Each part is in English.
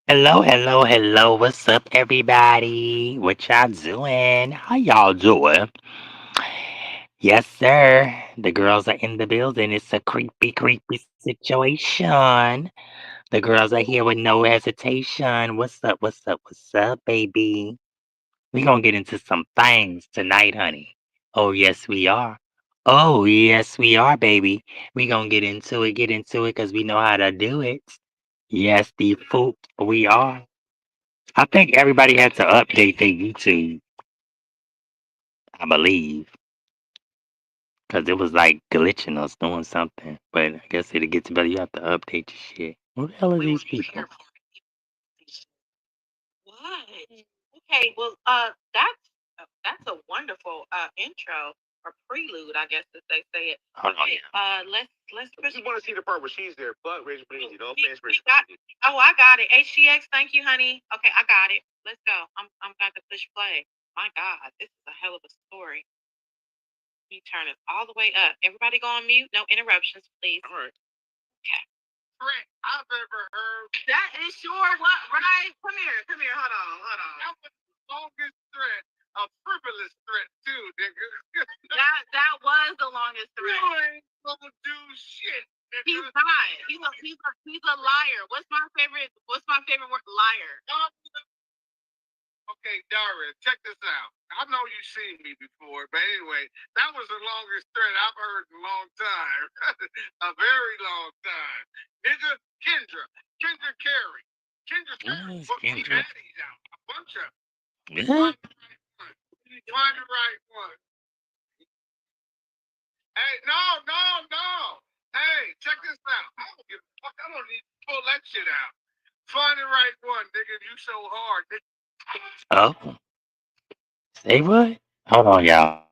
Hello, hello, hello. What's up, everybody? What y'all doing? How y'all doing? Yes, sir. The girls are in the building. It's a creepy, creepy situation. The girls are here with no hesitation. What's up? What's up? What's up, baby? We gonna get into some things tonight, honey. Oh, yes, we are. Oh, yes, we are, baby. We gonna get into it, cause we know how to do it. Yes, the fool, we are. I think everybody had to update their YouTube, I believe, because it was like glitching us doing something. But I guess it'll get better. You have to update your shit. Who the hell are these people? What? Okay, well, that's a wonderful intro or prelude, I guess, as they say it. Hold on, Okay, yeah. let's If push. you want to see the part where she's there, but raise your please, no We, offense, we raise your got. please. Oh, I got it. HGX, thank you, honey. Okay, I got it. Let's go. I'm about to push play. My God, this is a hell of a story. Let me turn it all the way up. Everybody go on mute. No interruptions, please. All right. Okay. Correct. I've ever heard. That is sure what, right? Come here. Come here. Hold on. Hold on. That was the longest threat, a frivolous threat too, nigga. That was the longest threat. You ain't gonna do shit. Nigga. He's not. He's a liar. What's my favorite? What's my favorite word? Liar. Okay, Dara, check this out. I know you've seen me before, but anyway, that was the longest threat I've heard in a long time. A very long time. Nigga, Kendra Carey. Kendra Carey Yes, put me Kendra. baddies out. A bunch of them. What? Find the right one. Hey, no. Hey, check this out. I don't give a fuck. I don't need to pull that shit out. Find the right one, nigga. You so hard, nigga. Oh, say what? Hold on, y'all.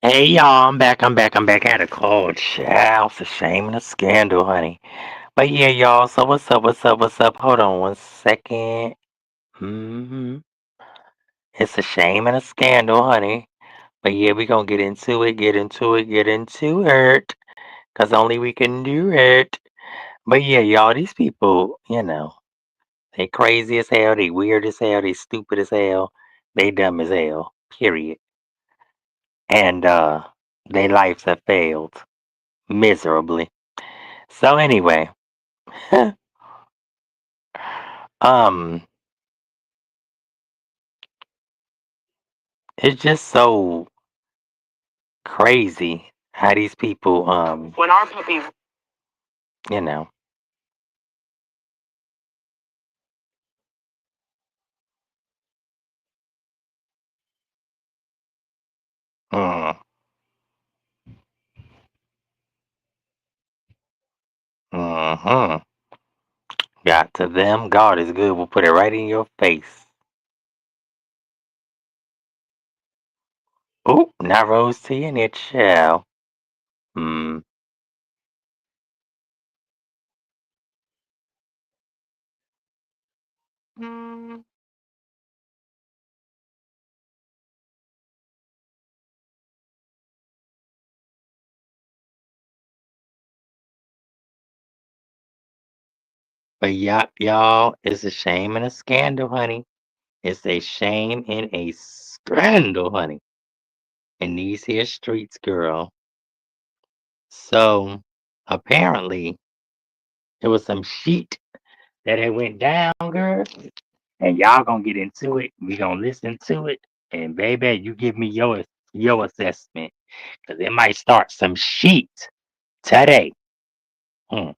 Hey y'all, I'm back. I'm back. I had a cold. Child, it's a shame and a scandal, honey. But yeah, y'all. So what's up? Hold on 1 second. It's a shame and a scandal, honey. But yeah, we gonna get into it. Cause only we can do it. But yeah, y'all, these people, they crazy as hell, they weird as hell, they stupid as hell, they dumb as hell. Period. And their lives have failed miserably. So anyway, um, it's just so crazy how these people, When our puppy you know, mm, hmm got to them. God is good. We'll put it right in your face. Oop, now rose to your it shall. Mm, mm, but y'all, it's a shame and a scandal, honey. It's a shame and a scandal, honey, in these here streets, girl. So apparently it was some shit that had went down, girl, and y'all gonna get into it. We gonna listen to it, and baby, you give me your assessment, cause it might start some shit today. Hmm.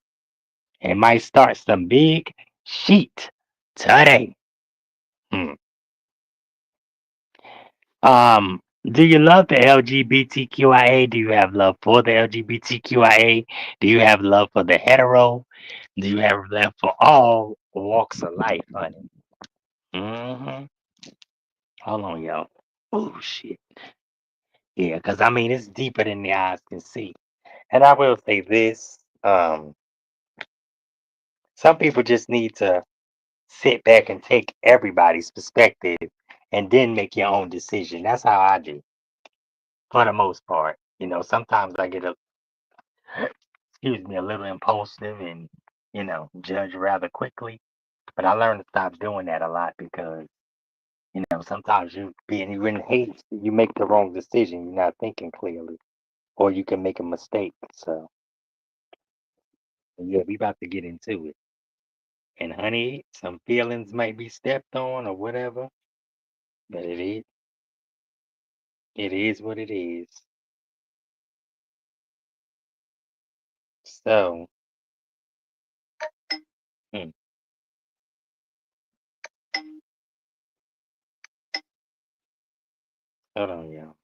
It might start some big shit today. Hmm. Do you love the LGBTQIA? Do you have love for the LGBTQIA? Do you have love for the hetero? Do you have love for all walks of life, honey? Mm-hmm. Hold on, y'all. Oh shit. Yeah, because I mean it's deeper than the eyes can see. And I will say this: some people just need to sit back and take everybody's perspective, and then make your own decision. That's how I do, for the most part. Sometimes I get excuse me, a little impulsive and, judge rather quickly. But I learned to stop doing that a lot because, sometimes you in haste, you make the wrong decision. You're not thinking clearly, or you can make a mistake. So, yeah, we about to get into it. And honey, some feelings might be stepped on or whatever, but it is what it is. So, hmm, hold on, y'all.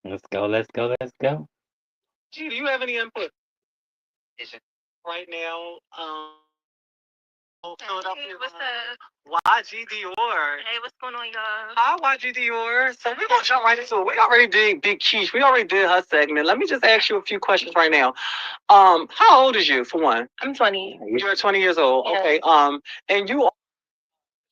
Let's go, let's go, let's go. Gee, do you have any input right now? Hey, what's up? YG Dior. Hey, what's going on, y'all? Hi, YG Dior. So we're gonna jump right into it. We already did Big Keish. We already did her segment. Let me just ask you a few questions right now. How old is you for one? I'm 20. You're 20 years old. Yes. Okay. And you are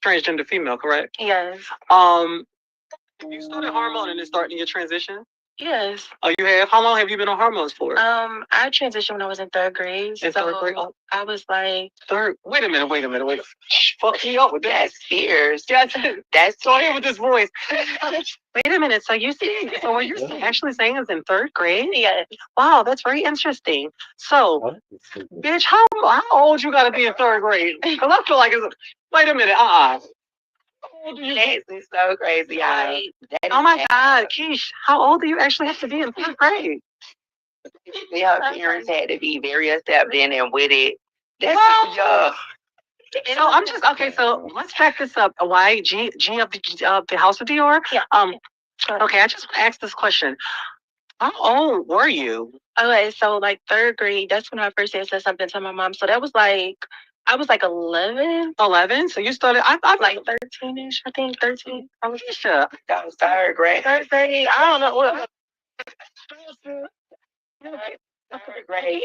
transgender female, correct? Yes. You started hormone and then starting your transition? Yes. Oh, you have? How long have you been on hormones for? I transitioned when I was in third grade. In third grade? Oh. I was like third. Wait a minute. Fuck me up with that. That's fierce. That's so here with this voice. Wait a minute. So you see? So what you're actually saying is in third grade? Yes. Wow, that's very interesting. So, bitch, how old you gotta be in third grade? Because I feel like it's. Wait a minute. This is so crazy. Right. Oh my God, Keish, how old do you actually have to be in third grade? Your parents had to be very accepting and with it. That's young. So I'm just okay. So let's back this up. Why G of the House of Dior? Yeah. Okay, I just want to ask this question. How old were you? Okay, so like third grade, that's when I first said something to my mom. So that was like I was like 11. 11? So you started, I like 13-ish, I think 13. I was sure. That was third grade. Third grade, I don't know what. Third grade.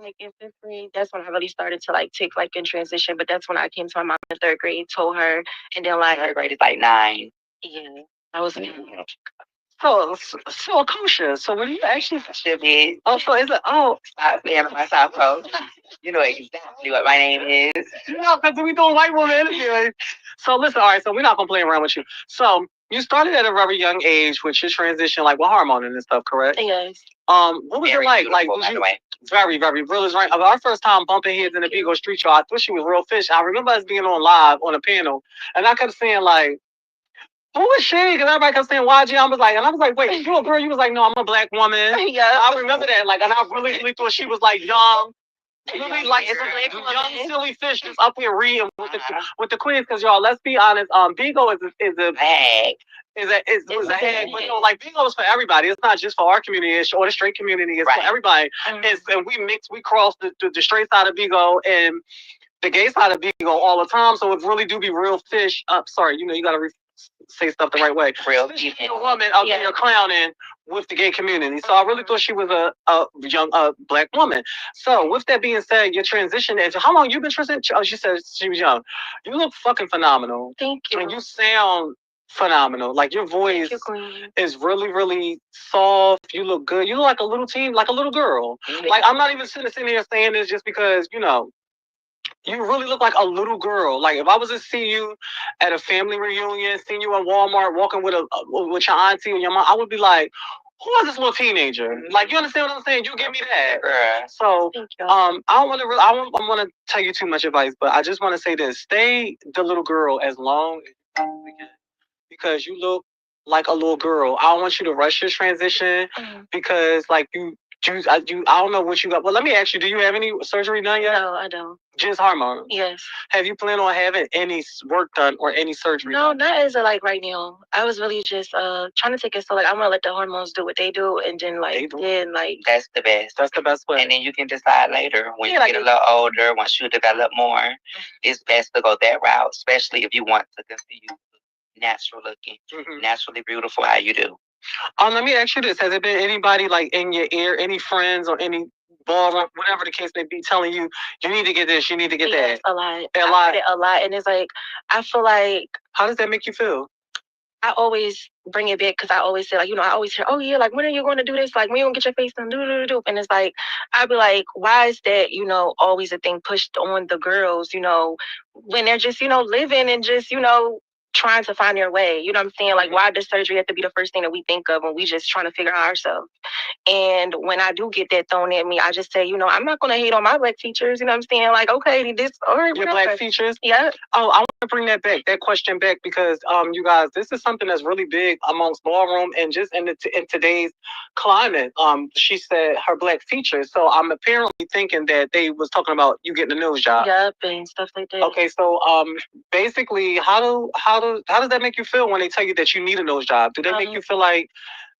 Like in fifth grade, that's when I really started to like take like in transition. But that's when I came to my mom in third grade, told her, and then like third grade is like 9. Yeah, I was. So kosher. So what do you actually should be? Oh, so is it? Oh, stop saying my South Coast. You know exactly what my name is. No, because we doing white woman anyway. So listen, all right. So we're not gonna play around with you. So you started at a very young age with your transition, like with hormone and stuff, correct? Yes. What was very it like? Like, was you very, very real is right. Our first time bumping heads in the Vigo Street Show, I thought she was real fish. I remember us being on live on a panel, and I kept saying like, who is she? Because everybody kept saying YG. I was like, wait, you a girl? You was like, no, I'm a black woman. Yeah, I remember that. Like, and I really, really thought she was like young. Really, like it's a young silly fish just up here reading with the queens. Because y'all, let's be honest. Bigo is a bag. Is a hag, but like Bigo is for everybody. It's not just for our community or the straight community. It's for everybody. And we cross the straight side of Bigo and the gay side of Bigo all the time. So it really do be real fish. Sorry, you gotta say stuff the right way. Real a woman out there clowning with the gay community. So I really thought she was a young black woman. So with that being said, your transition into how long you been transitioning? Oh, she said she was young. You look fucking phenomenal. Thank you. And you sound phenomenal. Like your voice is really, really soft. You look good. You look like a little teen, like a little girl. Mm-hmm. Like I'm not even sitting here saying this just because, you know, you really look like a little girl. Like if I was to see you at a family reunion, seeing you at Walmart walking with with your auntie or your mom, I would be like, who is this little teenager? Like you understand what I'm saying? You give me that. Right. So I don't want to. I don't want to tell you too much advice, but I just want to say this: stay the little girl as long as you possibly can, because you look like a little girl. I don't want you to rush your transition because like I don't know what you got. Well, let me ask you: do you have any surgery done yet? No, I don't. Just hormones. Yes. Have you planned on having any work done or any surgery? No, not as of like right now. I was really just trying to take it slow. Like I'm gonna let the hormones do what they do, and then like that's the best. That's the best way. And then you can decide later when you get a little older, once you develop more, it's best to go that route, especially if you want to continue natural looking, naturally beautiful. How you do? Let me ask you this: has it been anybody like in your ear, any friends or any ballroom, whatever the case may be, telling you you need to get this, you need to get that? A lot. A lot, and it's like I feel like. How does that make you feel? I always bring it back because I always say, like, you know, I always hear, oh, yeah, like, when are you going to do this? Like, when you going to get your face done? Do. And it's like, I'd be like, why is that, you know, always a thing pushed on the girls, you know, when they're just, you know, living and just, you know, trying to find their way. You know what I'm saying? Like, why does surgery have to be the first thing that we think of when we just trying to figure out ourselves? And when I do get that thrown at me, I just say, you know, I'm not going to hate on my black features. You know what I'm saying? Like, okay, this, all right. Your black features? Yeah. Oh, I want to bring that question back because, you guys, this is something that's really big amongst ballroom and just in today's climate. She said her black features. So I'm apparently thinking that they was talking about you getting a nose job. Yep, and stuff like that. Okay, so, basically, how does that make you feel when they tell you that you need a nose job? Do they make you feel like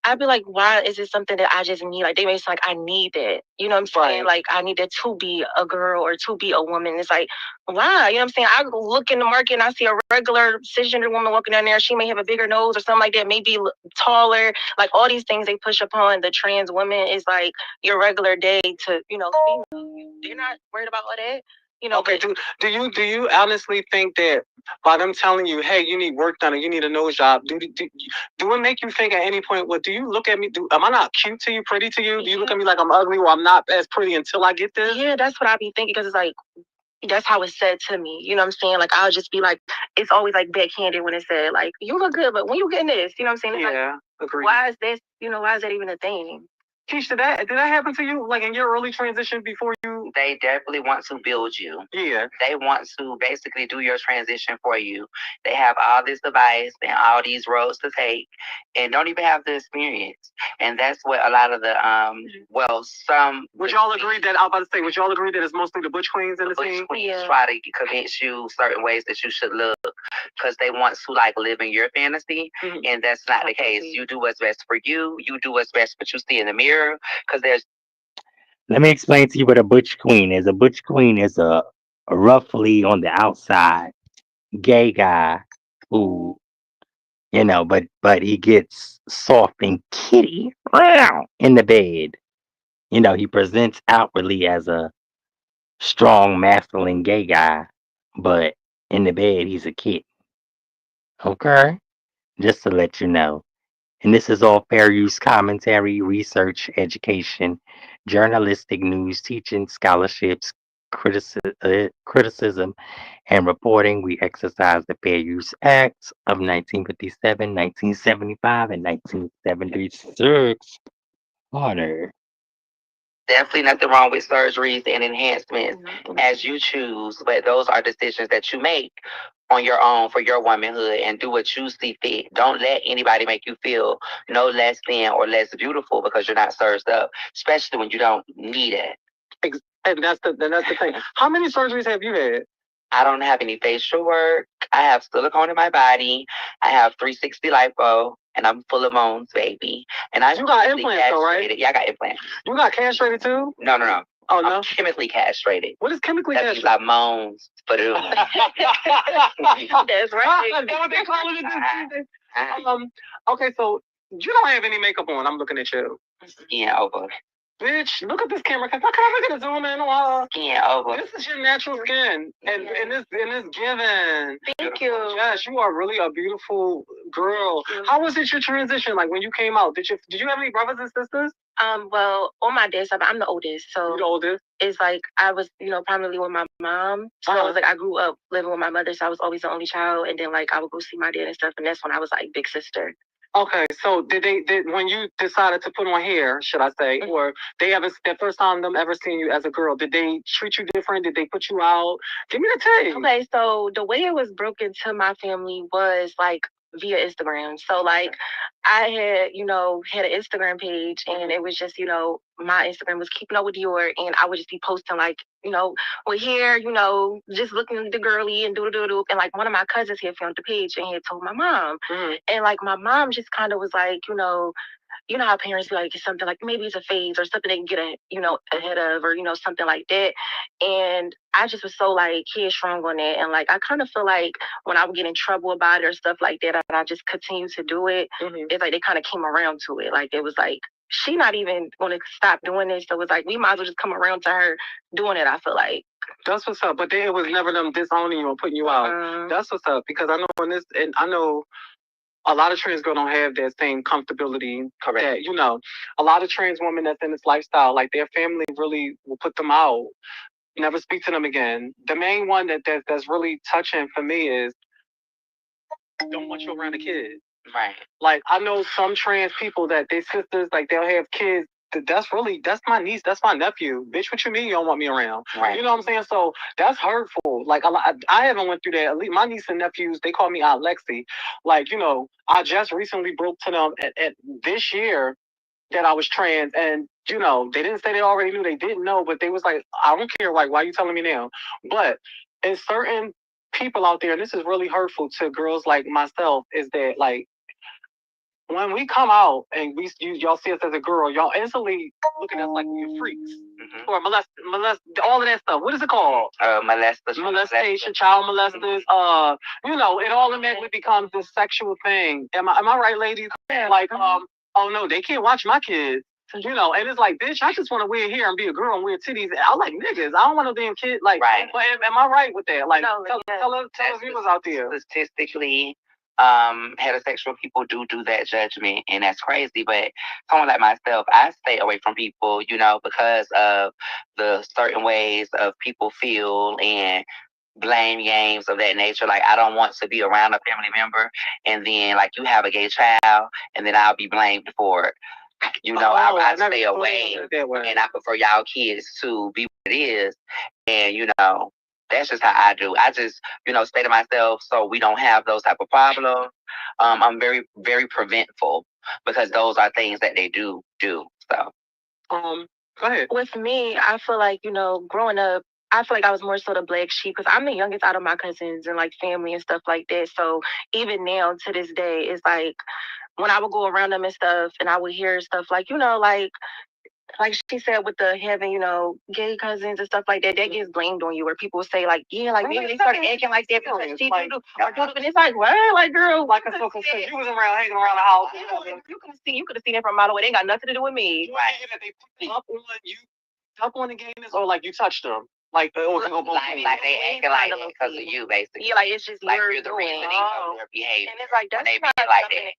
I'd be like, why is it something that I just need? Like, they make it like I need it. You know what I'm saying? Right. Like, I need it to be a girl or to be a woman. It's like, why? You know what I'm saying? I look in the market and I see a regular cisgender woman walking down there. She may have a bigger nose or something like that, maybe taller. Like, all these things they push upon the trans women is like your regular day to, you know, female. They're not worried about all that. You know, okay, do you honestly think that by them telling you, hey, you need work done or you need a nose job, do it make you think at any point, well, do you look at me, am I not cute to you, pretty to you? Do you look at me like I'm ugly or I'm not as pretty until I get this? Yeah, that's what I be thinking because it's like, that's how it's said to me. You know what I'm saying? Like, I'll just be like, it's always like backhanded when it said, like, you look good, but when you getting this, you know what I'm saying? It's yeah, like, agree. Why is this, you know, why is that even a thing? Keisha, did that happen to you, like in your early transition before you? They definitely want to build you. Yeah. They want to basically do your transition for you. They have all this advice and all these roads to take and don't even have the experience. And that's what a lot of the, some... Would y'all agree that, I was about to say, would y'all agree that it's mostly the butch queens in the scene? Queens try to convince you certain ways that you should look because they want to, like, live in your fantasy. And that's not the case. You do what's best for you. You do what's best for you see in the mirror. Because there's. Let me explain to you what a butch queen is. A butch queen is a roughly on the outside gay guy who, you know, but he gets soft and kitty in the bed. You know, he presents outwardly as a strong masculine gay guy, but in the bed he's a kid. Okay? Just to let you know. And this is all fair use commentary, research, education, journalistic news, teaching, scholarships, criticism, and reporting. We exercise the Fair Use Acts of 1957, 1975, and 1976. Honor. Definitely nothing wrong with surgeries and enhancements as you choose, but those are decisions that you make on your own for your womanhood and do what you see fit. Don't let anybody make you feel no less than or less beautiful because you're not surged up, especially when you don't need it. And that's the thing. How many surgeries have you had? I don't have any facial work. I have silicone in my body. I have 360 lipo, and I'm full of moans, baby. And I you got implants, though, right? Yeah, I got implants. You got castrated too? No. Oh no, I'm chemically castrated. What is chemically castrated? That means I moans for the. That's right. Is that what they call it? Okay, so you don't have any makeup on. I'm looking at you. Skin over. Bitch, look at this camera. Can I look at the zoom in? Skin over. This is your natural skin, and it's given. Thank you. Yes, you are really a beautiful girl. How was it your transition? Like when you came out, did you have any brothers and sisters? Well, on my dad's side, I'm the oldest, so. You're the oldest. It's like I was, primarily with my mom. So it was like I grew up living with my mother, so I was always the only child. And then like I would go see my dad and stuff, and that's when I was like big sister. Okay, so did when you decided to put on hair, should I say, or they ever the first time them ever seeing you as a girl, did they treat you different? Did they put you out? Give me the tape. Okay, so the way it was broken to my family was like via Instagram. So like I had, had an Instagram page and it was just, my Instagram was keeping up with Dior and I would just be posting like, with hair, just looking the girly and do. And like one of my cousins had found the page and had told my mom. And like my mom just kind of was like, how parents be like it's something like maybe it's a phase or something they can get ahead of or something like that. And I just was so like headstrong on that, and like I kind of feel like when I would get in trouble about it or stuff like that, and I just continue to do it. It's like they kind of came around to it. Like it was like she not even going to stop doing this, so it was like we might as well just come around to her doing it. I feel like. That's what's up. But then it was never them disowning you or putting you out. That's what's up because I know and I know a lot of trans girls don't have that same comfortability. Correct. That, a lot of trans women that's in this lifestyle, like their family really will put them out, never speak to them again. The main one that's really touching for me is don't want you around the kids. Right. Like I know some trans people that their sisters, like they'll have kids. That's my niece, that's my nephew. Bitch, what you mean you don't want me around? Right. You know what I'm saying? So that's hurtful. Like a lot, I haven't went through that. At least my niece and nephews, they call me Aunt Lexi. Like, I just recently broke to them at this year that I was trans, and they didn't say they already knew, they didn't know, but they was like, I don't care, like, why are you telling me now? But in certain people out there, and this is really hurtful to girls like myself, is that like when we come out and y'all see us as a girl, y'all instantly look at us like we're freaks. Or molest, all of that stuff. What is it called? Molestation, child molesters. It all automatically becomes this sexual thing. Am I right, ladies? Like, oh no, they can't watch my kids. And it's like, bitch, I just want to wear hair and be a girl and wear titties. I like niggas. I don't want no damn kid. Like, right. But am I right with that? Like, tell us viewers out there. Statistically, heterosexual people do that judgment, and that's crazy. But someone like myself, I stay away from people, because of the certain ways of people feel and blame games of that nature. Like I don't want to be around a family member, and then like you have a gay child, and then I'll be blamed for it. I stay away, and I prefer y'all kids to be what it is, and that's just how I do. I just, stay to myself so we don't have those type of problems. I'm very, very preventful because those are things that they do. So, go ahead. With me, I feel like, growing up, I feel like I was more so the black sheep because I'm the youngest out of my cousins and like family and stuff like that. So even now to this day, it's like when I would go around them and stuff and I would hear stuff like she said with the having, gay cousins and stuff like that, that gets blamed on you where people say like, yeah, like maybe they started acting like that because she do and it's like, what? Like girl, like a so because you was around hanging around the house. You could have seen it from a mile away. They ain't got nothing to do with me. Right. They put up on you, up on the gayness, or like you touched them. Like they acting like it because of you, basically. Yeah, like it's just like you're the reason of their behavior. And it's like that's not like that.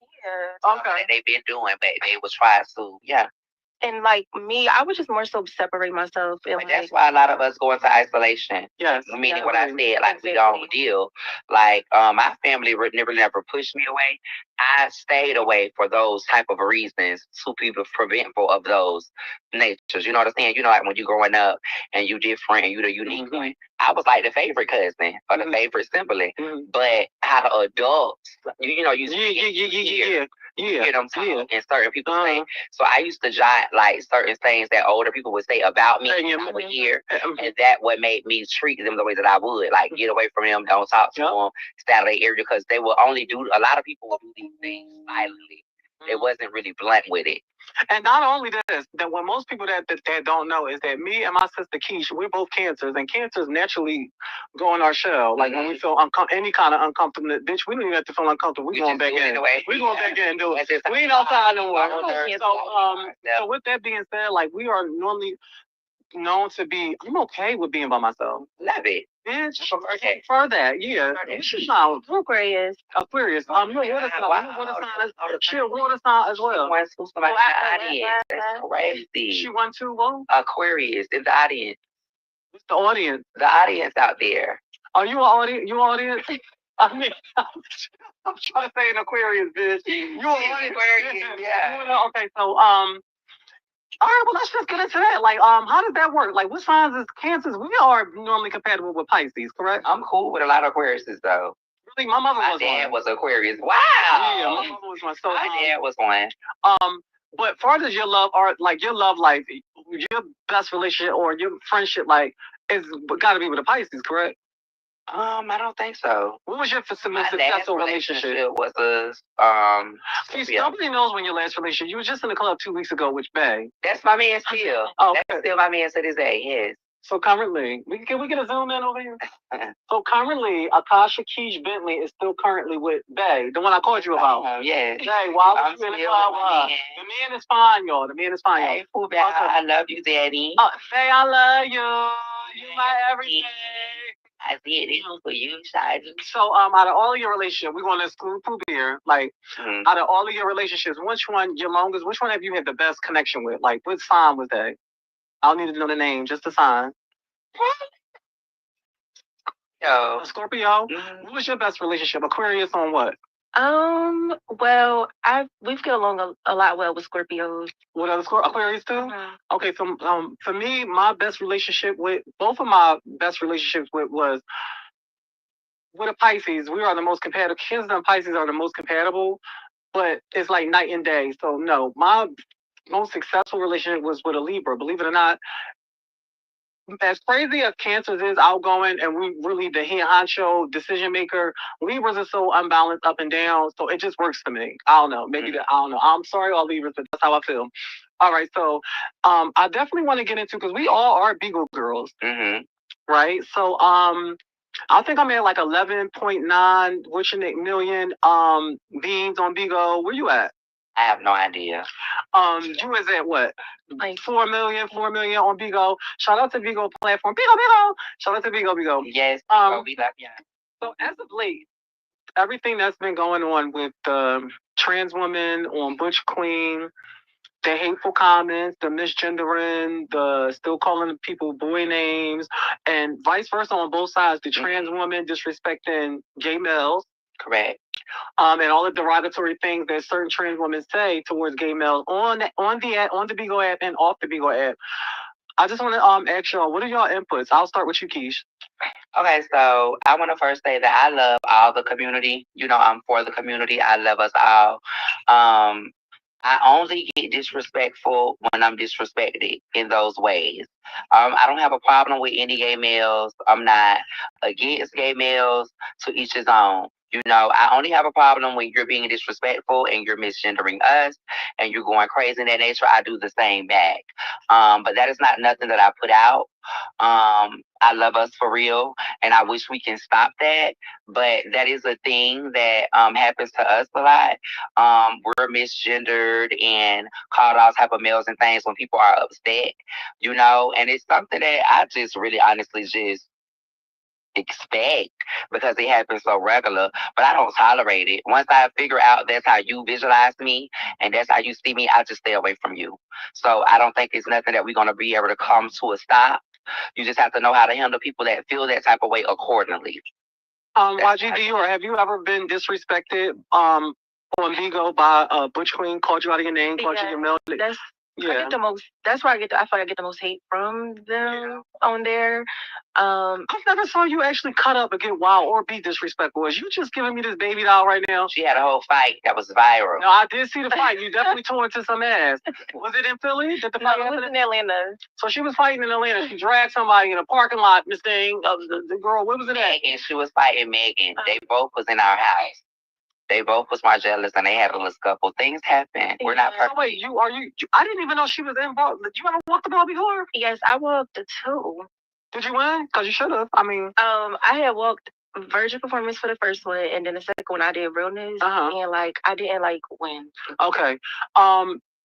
Okay, they've been doing, but they was trying to, yeah. And like me, I would just more so separate myself. And that's why a lot of us go into isolation. Yes. Meaning what I said, like we don't deal. Like my family never pushed me away. I stayed away for those type of reasons to be preventful of those natures. You know what I'm saying? Like when you growing up and you different and you the unique one. I was like the favorite cousin or the favorite sibling. But how the adults, you get them talking and certain people say. So I used to jot like certain things that older people would say about me. I would hear, and that what made me treat them the way that I would. Like get away from them, don't talk to them, stay out of their area because they will only do. A lot of people will do these things silently. It wasn't really blunt with it. And not only this, that when most people that don't know is that me and my sister Keisha, we're both cancers, and cancers naturally go in our shell. Like when we feel any kind of uncomfortable, bitch, we don't even have to feel uncomfortable. We going back in. Anyway. We going back in and do it. We ain't outside no more. So with that being said, like we are normally known to be, I'm okay with being by myself. Love it. Bitch, for that, yeah. She's not Aquarius. Aquarius. You know what a sign? You know what a sign is? She a water sign as well. She wants somebody in the audience. That's crazy. She wants to what? Aquarius in the audience. What's the audience? The audience out there. Are you an audience? You audience? I mean, I'm trying to say an Aquarius, bitch. You an Aquarius? Yeah. Okay, so all right, well, let's just get into that. Like, how does that work? Like, what signs is Cancers? We are normally compatible with Pisces, correct? I'm cool with a lot of Aquariuses, though. Really, my mother was one. My dad was Aquarius. Wow. Yeah, my mother was one. So, my dad was one. But far as your love, or like your love life, your best relationship or your friendship, like, is got to be with a Pisces, correct? I don't think so. What was your successful relationship? It was see, nobody knows when your last relationship. You were just in the club 2 weeks ago with Bay. That's my man still. Oh, that's still my man to this day. Yes. So currently, can we get a zoom in over here? So currently, Akasha Keish Bentley is still currently with Bay, the one I called you about. Yeah. Bay, why was you in the club? The man is fine, y'all. The man is fine. Hey, Pooh, I love you, Daddy. Bay, I love you. You my everything. I did it for you, Shady. So, out of all of your relationships, we're going to exclude Pooh here. Like, out of all of your relationships, which one, your longest, which one have you had the best connection with? Like, what sign was that? I don't need to know the name, just the sign. Yo. Scorpio. What was your best relationship? Aquarius on what? Well, we've get along a lot well with Scorpios. What other Aquarius too? Okay, so for me, my best relationship with both of my best relationships was with a Pisces. We are the most compatible. Cancer and Pisces are the most compatible, but it's like night and day. So no, my most successful relationship was with a Libra. Believe it or not, as crazy as Cancers is outgoing and we really the head honcho decision maker, Libras are so unbalanced up and down. So it just works for me. I don't know. Maybe I don't know. I'm sorry, all Libras, but that's how I feel. All right. So I definitely want to get into because we all are Beagle girls. Right. So I think I'm at like 11.9 million beings on Beagle. Where you at? I have no idea. You is at what? Like 4 million on Bigo. Shout out to Bigo platform. Bigo. Shout out to Bigo. Yes. We love you. So as of late, everything that's been going on with the trans woman on Butch Queen, the hateful comments, the misgendering, the still calling people boy names, and vice versa on both sides. The trans woman disrespecting gay males. Correct. And all the derogatory things that certain trans women say towards gay males on the Bigo app and off the Bigo app. I just want to ask y'all, what are y'all inputs? I'll start with you, Keish. Okay, so I want to first say that I love all the community. You know, I'm for the community. I love us all. I only get disrespectful when I'm disrespected in those ways. I don't have a problem with any gay males. I'm not against gay males. To each his own. You know, I only have a problem when you're being disrespectful and you're misgendering us and you're going crazy in that nature. I do the same back. But that is not nothing that I put out. I love us for real, and I wish we can stop that. But that is a thing that happens to us a lot. We're misgendered and called all type of males and things when people are upset, you know, and it's something that I just really honestly just expect because it happens so regular, but I don't tolerate it. Once I figure out that's how you visualize me and that's how you see me, I just stay away from you. So I don't think it's nothing that we're going to be able to come to a stop. You just have to know how to handle people that feel that type of way accordingly. YGD, or have you ever been disrespected on Vigo by Butch Queen, called you out of your name, called you your milk? I get the most. That's where I feel like I get the most hate from them on there. I never saw you actually cut up and get wild or be disrespectful. Is you just giving me this baby doll right now? She had a whole fight that was viral. No, I did see the fight. You definitely tore into some ass. Was it in Philly? Did the fight happen? It was in Atlanta. So she was fighting in Atlanta. She dragged somebody in a parking lot. Miss Thing, the girl. What was it at? Megan. She was fighting Megan. They both was in our house. They both was Margellas and they had a little scuffle. Things happen. We're not perfect. So wait, I didn't even know she was involved. Did you ever walk the ball before? Yes, I walked the two. Did you win? Because you should have. I mean, I had walked Virgin Performance for the first one, and then the second one I did Realness, and like I didn't like win. Okay.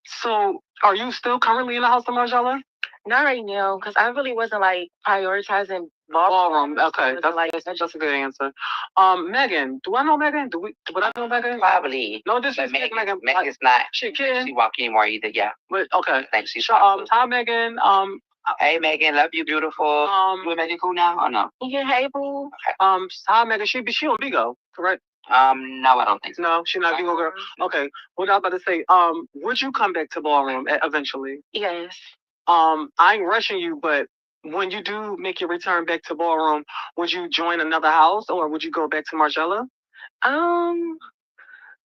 So are you still currently in the house of Margella? Not right now, because I really wasn't like prioritizing ballroom. Okay, that's a good answer. Megan, do I know Megan? Would I know Megan? Probably. No, this is Megan. Megan's not. She can. She walk anymore either. Yeah. But okay. I think she's. Hi Megan. Hey Megan, love you, beautiful. You and Megan cool now or no? Yeah, hey boo. Okay. Hi Megan. She on Bigo, correct? No, I don't think so. No, she's not Bigo girl. Okay. What I was about to say, would you come back to ballroom eventually? Yes. I ain't rushing you, but when you do make your return back to ballroom, would you join another house or would you go back to Margella?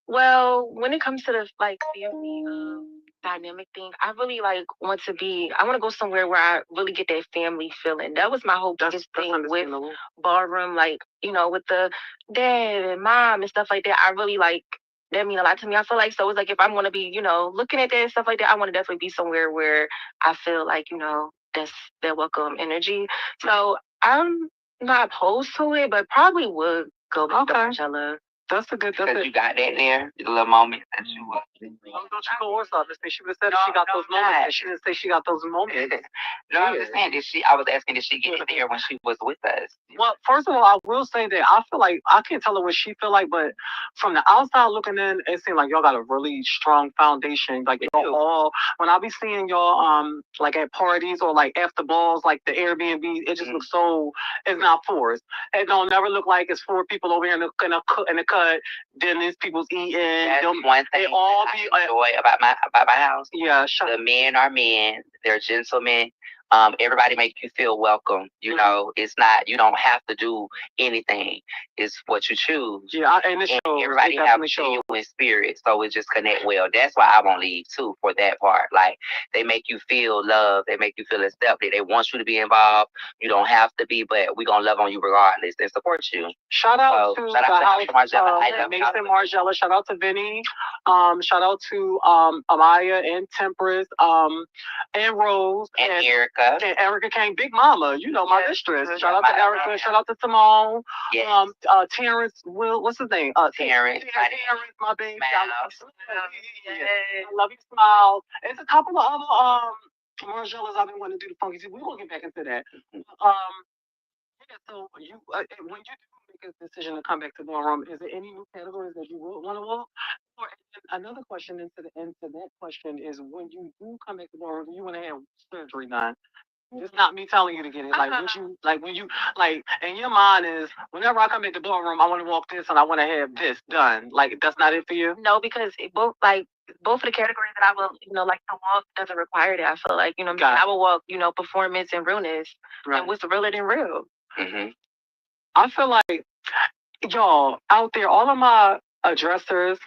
Well, when it comes to the like family dynamic thing, I really like I want to go somewhere where I really get that family feeling. That was my whole biggest thing with ballroom, like, with the dad and mom and stuff like that. I really like that mean a lot to me. I feel like, so it's like if I'm gonna be, looking at that and stuff like that, I want to definitely be somewhere where I feel like, that's that welcome energy. So I'm not opposed to it, but probably would go back to Margella. That's a good. Because you got that there, the little moment that you. Don't you go worse off. She would have said she got those moments. She didn't say she got those moments. No, I'm just saying, I was asking, did she get it there when she was with us? Well, first of all, I will say that I feel like I can't tell her what she feel like, but from the outside looking in, it seems like y'all got a really strong foundation. Like y'all all, when I be seeing y'all like at parties or like after balls, like the Airbnb, it just looks so. It's not forced. It don't never look like it's 4 people over here in the cut. Then there's people's eating. That's one thing I enjoy about my house. Yeah, the men are men. They're gentlemen. Everybody make you feel welcome. You know, it's not. You don't have to do anything. It's what you choose. Yeah, and everybody have genuine spirit, so it just connect well. That's why I won't leave too for that part. Like they make you feel loved. They make you feel accepted. They want you to be involved. You don't have to be, but we gonna love on you regardless and support you. Shout out to Margella. Mason Margella. Shout out to Vinny. Shout out to Amaya and Temperance. And Rose and Erica. And Erica came, Big Mama, my mistress. Shout out to Erica. Shout out to Simone. Yes. Terrence, what's his name? Terrence, my baby. I love you, Smile. There's a couple of other Margellas I've been wanting to do the funky too. We're gonna get back into that. So when you do make a decision to come back to ballroom, is there any new categories that you would want to walk? Or another question into that question is, when you do come back to ballroom, do you want to have surgery done? It's not me telling you to get it. Like, when you in your mind is, whenever I come into the ballroom, I want to walk this and I want to have this done. Like, that's not it for you? No, because both of the categories that I will, like to walk doesn't require that. I feel like, I will walk, performance and realness. Right. And what's realer than real? Mm-hmm. I feel like y'all out there, all of my addressers,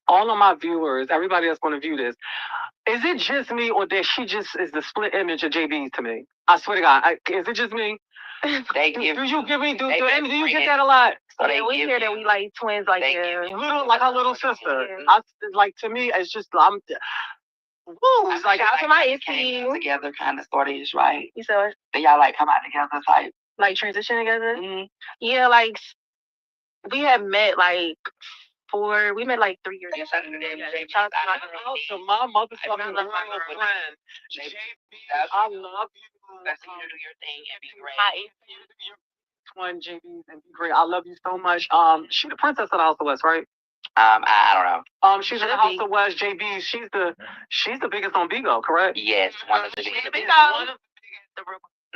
all of my viewers, everybody that's going to view this, is it just me or that she just is the split image of JB to me? I swear to God, is it just me? Do you get that a lot? So we hear that we like twins, like like her little sister. Yeah. To me, it's just woo. It's like out to my came together, kind of, sort of, is right. You said then y'all like come out together, type like transition together. Mm-hmm. Yeah, like we had met we met like 3 years ago. So my motherfucking friend, JB, I love you. Let's see you do your thing and be great. Twin JB and be great. I love you so much. She the princess of the House of West, right? I don't know. She's in the House of West. JB, she's the biggest on Bigo, correct? Yes, one of the biggest.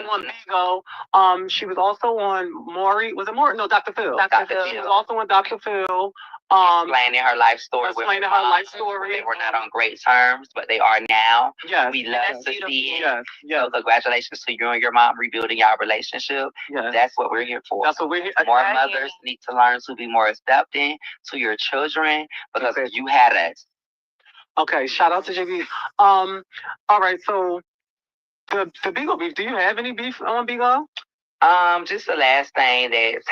On Bigo. She was also on Maury. Was it Maury? No, Dr. Phil. Dr. Phil. She was also on Dr. Phil. Explaining her life story. Explaining her life story. They were not on great terms, but they are now. Yes. We love to see it. Yes. So congratulations to you and your mom rebuilding your relationship. Yes. That's what we're here for. That's what we're here. More mothers need to learn to be more accepting to your children because you had us. Okay. Shout out to JB. All right. So the Bigo beef. Do you have any beef on Bigo? Just the last thing that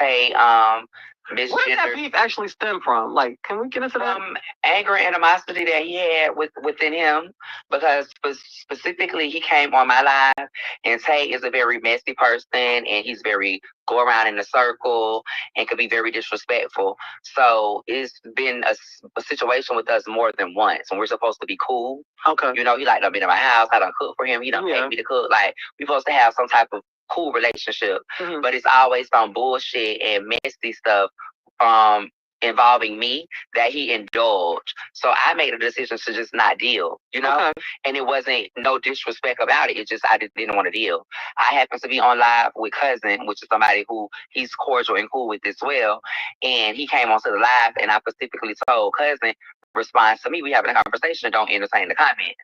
Where does that beef actually stem from? Like, can we get into that? Anger and animosity that he had within him, because specifically he came on my live, and Tay is a very messy person, and he's very go around in a circle and could be very disrespectful. So it's been a situation with us more than once, and we're supposed to be cool. Okay. You know, he like done been in my house. I done cook for him. He done paid me to cook. Like we supposed to have some type of cool relationship, but it's always some bullshit and messy stuff um involving me that he indulged. So I made a decision to just not deal, you know? Okay. And it wasn't no disrespect about it. It just I just didn't want to deal. I happen to be on live with Cousin, which is somebody who he's cordial and cool with as well. And he came onto the live and I specifically told Cousin, response to me, we having a conversation, don't entertain the comment.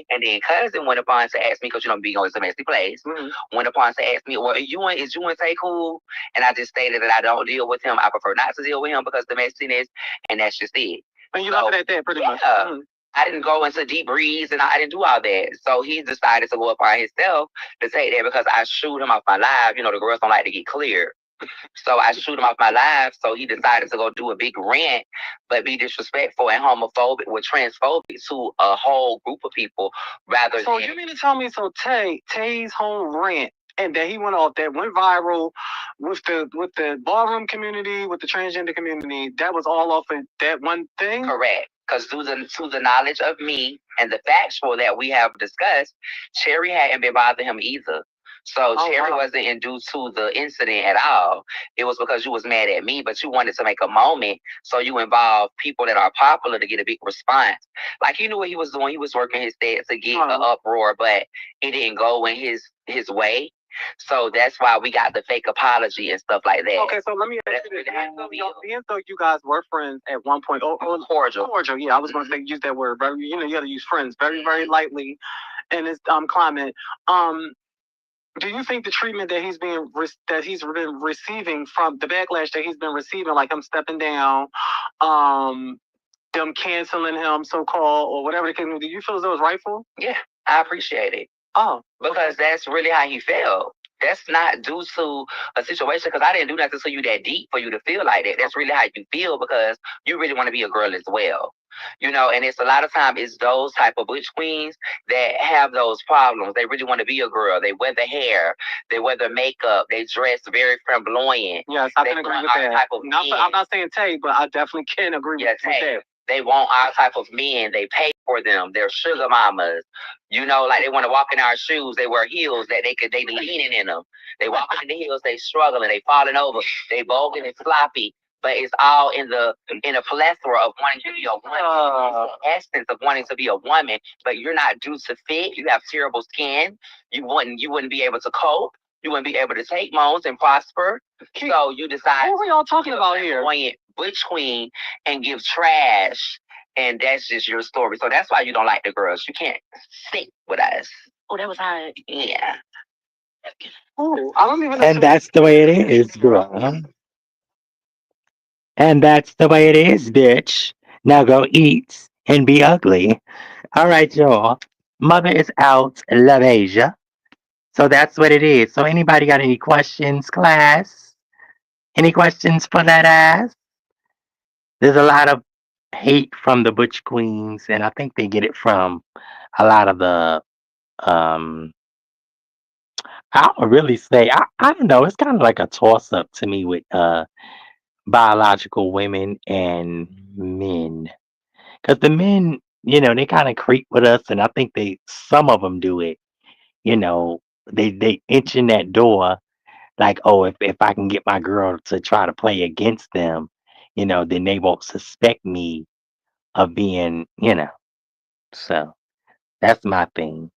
And then Cousin went upon to ask me, because you know, being always a messy place, went upon to ask me, well, is you and Tay cool? And I just stated that I don't deal with him. I prefer not to deal with him because of the messiness, and that's just it. And you left it at that, pretty much. I didn't go into deep breeze and I didn't do all that. So he decided to go upon himself to take that because I shoot him off my live. You know, the girls don't like to get cleared. So I shoot him off my live. So he decided to go do a big rant, but be disrespectful and homophobic with transphobic to a whole group of people rather so than. So you mean to tell me Tay's whole rant and that he went off that went viral with the ballroom community, with the transgender community, that was all off of that one thing? Correct. Because to the knowledge of me and the factual that we have discussed, Cherry hadn't been bothering him either. So Cherry wasn't induced to the incident at all. It was because you was mad at me, but you wanted to make a moment, so you involved people that are popular to get a big response. Like he knew what he was doing. He was working his stead to get an uproar, but it didn't go in his way. So that's why we got the fake apology and stuff like that. Okay, so let me ask you this. Even though you guys were friends at one point, cordial. Cordial, yeah, I was going to say use that word. Very, you know, you got to use friends very, very lightly in this climate. Do you think the treatment that he's been receiving from the backlash that he's been receiving, like him stepping down, them canceling him, so called, or whatever the case, do you feel as though it's rightful? Yeah, I appreciate it. Oh, because that's really how he felt. That's not due to a situation because I didn't do nothing to you that deep for you to feel like that. That's really how you feel because you really want to be a girl as well. You know, and it's a lot of times it's those type of butch queens that have those problems. They really want to be a girl. They wear the hair, they wear the makeup, they dress very flamboyant. Yes, I can agree with that. I'm not saying Tay, but I definitely can agree with that. They want our type of men. They pay for them. They're sugar mamas. You know, like they want to walk in our shoes. They wear heels that they leaning in them. They walk in the heels. They struggling. They falling over. They bulging and floppy. But it's all in a plethora of wanting to be a woman. It's the essence of wanting to be a woman. But you're not due to fit. You have terrible skin. You wouldn't be able to cope. You wouldn't be able to take moans and prosper. So you decide. What are y'all talking about here? Butch queen and give trash, and that's just your story. So that's why you don't like the girls. You can't sit with us. Oh, that was hot. Yeah. Oh, I don't even. And that's the way it is, girl. And that's the way it is, bitch. Now go eat and be ugly. All right, y'all. Mother is out. Love Asia. So that's what it is. So anybody got any questions, class? Any questions for that ass? There's a lot of hate from the Butch Queens, and I think they get it from a lot of the um I don't really say I don't know, it's kind of like a toss up to me with biological women and men. Cuz the men, they kind of creep with us and I think they some of them do it, you know, they inch in that door like, oh, if I can get my girl to try to play against them, then they won't suspect me of being, so that's my thing.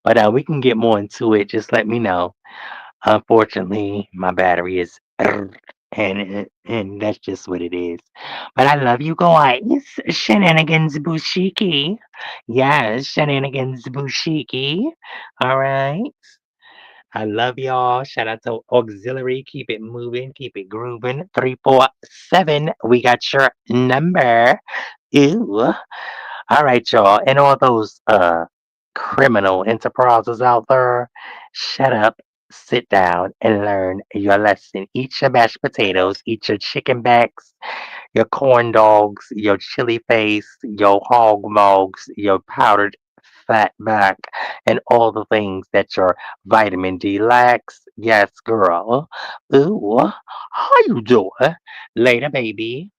But we can get more into it. Just let me know. Unfortunately, my battery is, and that's just what it is. But I love you guys. Shenanigans Bushiki. Yes, Shenanigans Bushiki. All right. I love y'all. Shout out to Auxiliary. Keep it moving. Keep it grooving. 347. We got your number. Ew. All right, y'all. And all those criminal enterprises out there, shut up. sit down and learn your lesson. Eat your mashed potatoes, eat your chicken backs, your corn dogs, your chili face, your hog mogs, your powdered fat back, and all the things that your vitamin D lacks. Yes, girl. Ooh, how you doing? Later, baby.